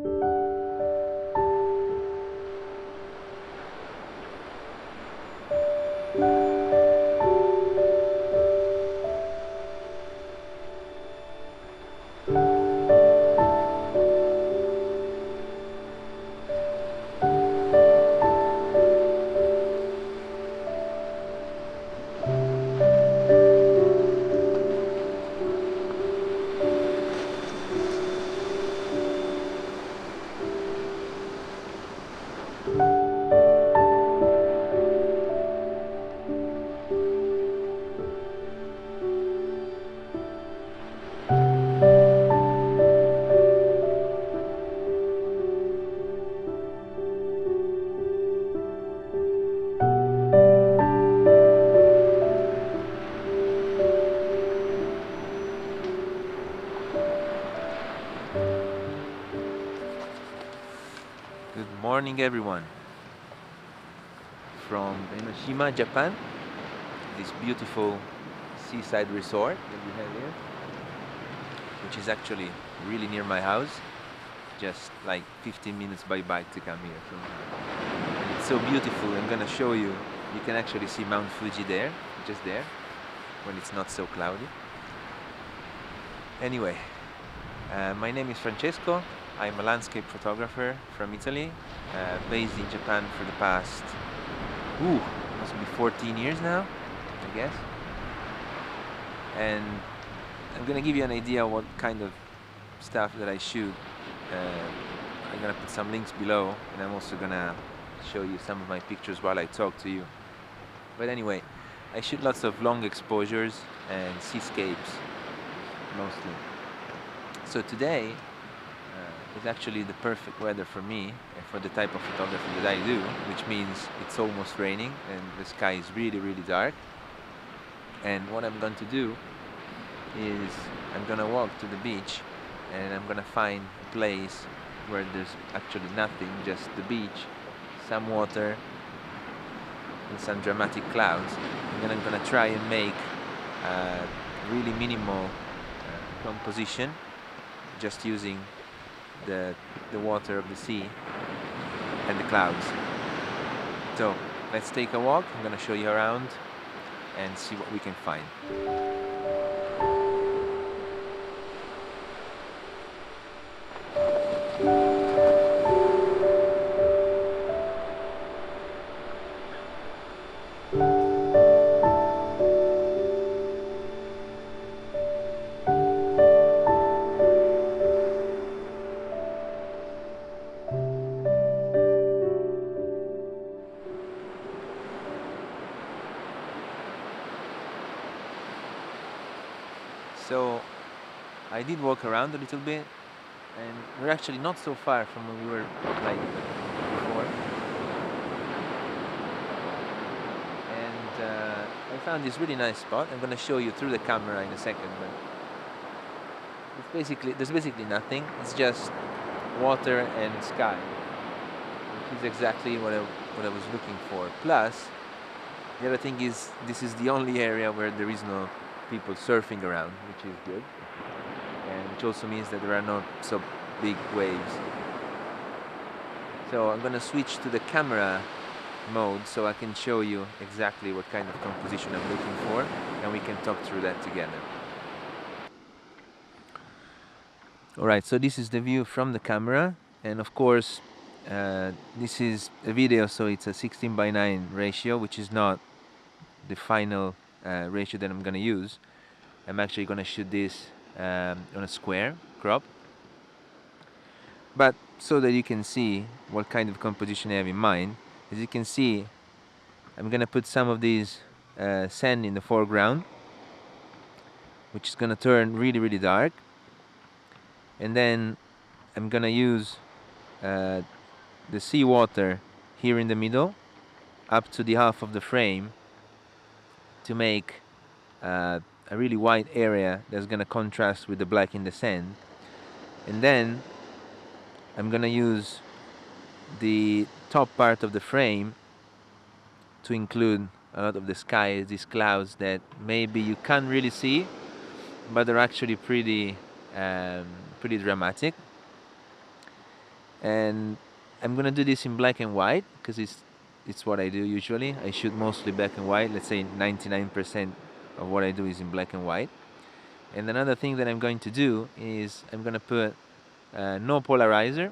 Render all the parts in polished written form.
Good morning, everyone. From Enoshima, Japan, this beautiful seaside resort that we have here, which is actually really near my house, just like 15 minutes by bike to come here. And it's so beautiful. I'm gonna show you. You can actually see Mount Fuji there, just there, when it's not so cloudy. Anyway, my name is Francesco. I'm a landscape photographer from Italy, based in Japan for the past, must be 14 years now, I guess. And I'm gonna give you an idea what kind of stuff that I shoot. I'm gonna put some links below, and I'm also gonna show you some of my pictures while I talk to you. But anyway, I shoot lots of long exposures and seascapes, mostly. So today, it's actually the perfect weather for me and for the type of photography that I do, which means it's almost raining and the sky is really, really dark. And what I'm going to do is I'm going to walk to the beach and I'm going to find a place where there's actually nothing, just the beach, some water, and some dramatic clouds. And then I'm going to try and make a really minimal composition, just using the water of the sea and the clouds. So let's take a walk. I'm going to show you around and see what we can find. So I did walk around a little bit, and we're actually not so far from where we were like before. And I found this really nice spot. I'm going to show you through the camera in a second, but there's basically nothing. It's just water and sky, which is exactly what I was looking for. Plus, the other thing is this is the only area where there is no people surfing around, which is good, and which also means that there are not so big waves. So I'm gonna switch to the camera mode so I can show you exactly what kind of composition I'm looking for, and we can talk through that together. Alright, so this is the view from the camera, and of course this is a video, so it's a 16:9 ratio, which is not the final ratio that I'm going to use. I'm actually going to shoot this on a square crop, but so that you can see what kind of composition I have in mind. As you can see, I'm going to put some of these sand in the foreground, which is going to turn really, really dark, and then I'm going to use the seawater here in the middle up to the half of the frame to make a really white area that's going to contrast with the black in the sand. And then I'm going to use the top part of the frame to include a lot of the sky, these clouds that maybe you can't really see, but they're actually pretty dramatic. And I'm gonna do this in black and white because it's what I do usually. I shoot mostly black and white. Let's say 99% of what I do is in black and white. And another thing that I'm going to do is I'm gonna put no polarizer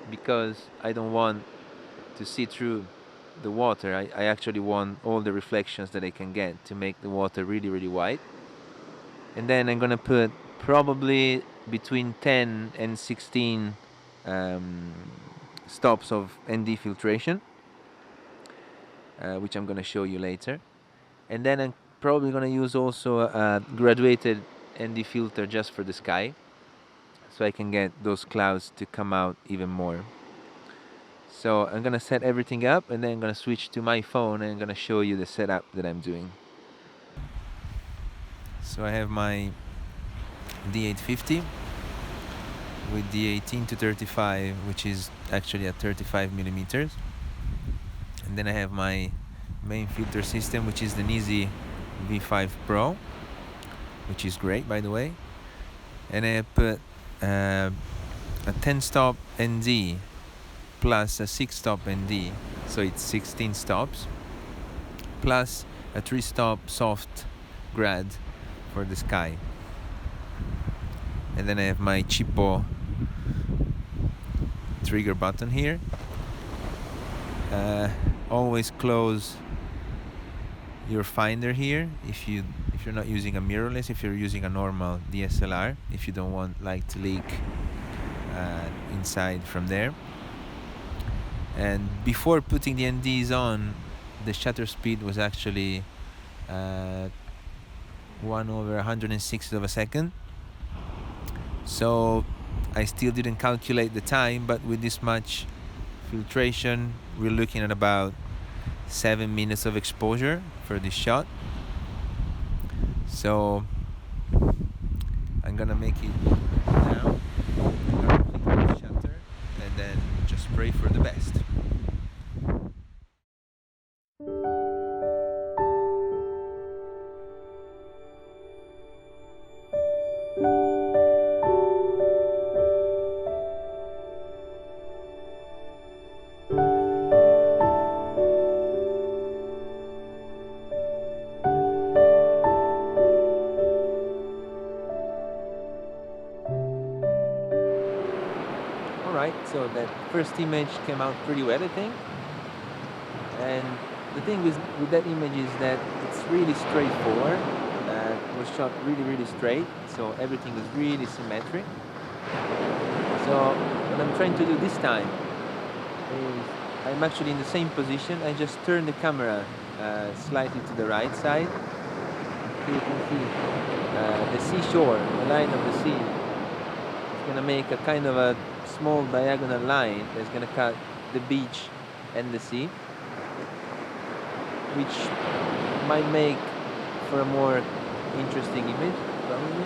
because I don't want to see through the water. I actually want all the reflections that I can get to make the water really, really white. And then I'm gonna put probably between 10 and 16 um, stops of ND filtration, which I'm gonna show you later. And then I'm probably gonna use also a graduated ND filter just for the sky, so I can get those clouds to come out even more. So I'm gonna set everything up and then I'm gonna switch to my phone and I'm gonna show you the setup that I'm doing. So I have my D850 with the 18 to 35, which is actually at 35 millimeters. And then I have my main filter system, which is the Nisi V5 Pro, which is great, by the way. And I put a 10 stop ND plus a 6 stop ND, so it's 16 stops, plus a 3 stop soft grad for the sky. And then I have my cheapo trigger button here. Always close your finder here if you're not using a mirrorless, if you're using a normal DSLR, if you don't want light to leak inside from there. And before putting the NDs on, the shutter speed was actually 1/106th of a second. So I still didn't calculate the time, but with this much filtration, we're looking at about 7 minutes of exposure for this shot. So I'm gonna make it now. I'm gonna click on the shutter and then just pray for the best. Alright, so that first image came out pretty well, I think. And the thing with that image is that it's really straightforward. It was shot really, really straight, so everything was really symmetric. So what I'm trying to do this time is I'm actually in the same position. I just turn the camera slightly to the right side. So you can see the seashore, the line of the sea. It's going to make a kind of a small diagonal line that's going to cut the beach and the sea, which might make for a more interesting image, probably.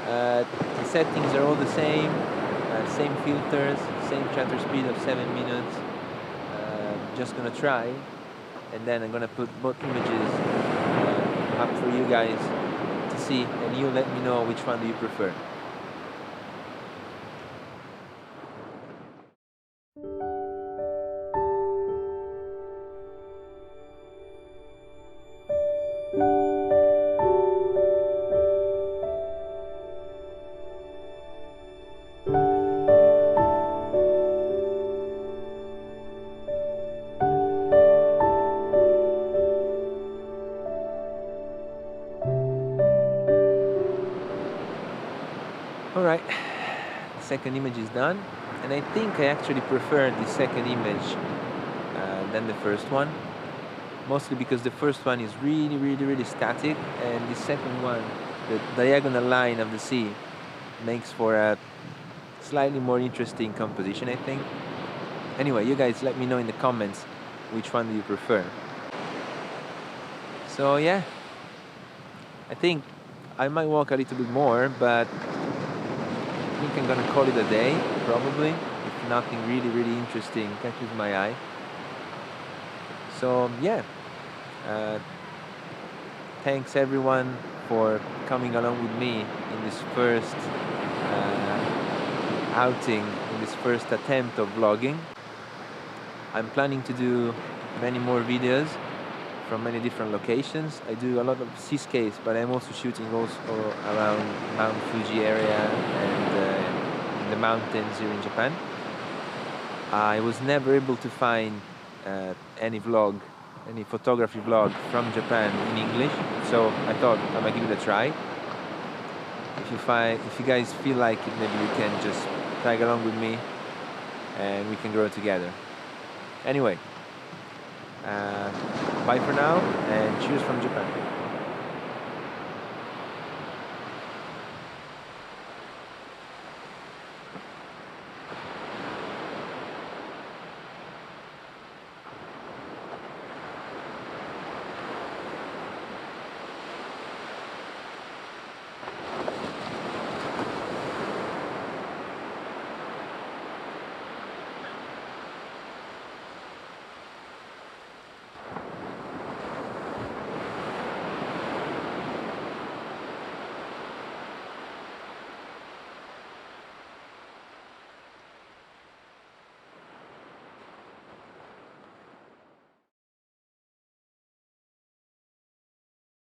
The settings are all the same, same filters, same shutter speed of 7 minutes. Just gonna try, and then I'm gonna put both images up for you guys to see, and you let me know which one do you prefer. Alright, the second image is done, and I think I actually prefer the second image than the first one, mostly because the first one is really, really, really static, and the second one, the diagonal line of the sea, makes for a slightly more interesting composition, I think. Anyway, you guys let me know in the comments which one do you prefer. So yeah, I think I might walk a little bit more, but I think I'm gonna call it a day, probably, if nothing really, really interesting catches my eye. So yeah, thanks everyone for coming along with me in this first outing, in this first attempt of vlogging. I'm planning to do many more videos from many different locations. I do a lot of seascapes, but I'm also shooting also around Mount Fuji area and in the mountains here in Japan. I was never able to find any photography vlog from Japan in English, so I thought I might give it a try. If you guys feel like it, maybe you can just tag along with me and we can grow together. Anyway, bye for now and cheers from Japan.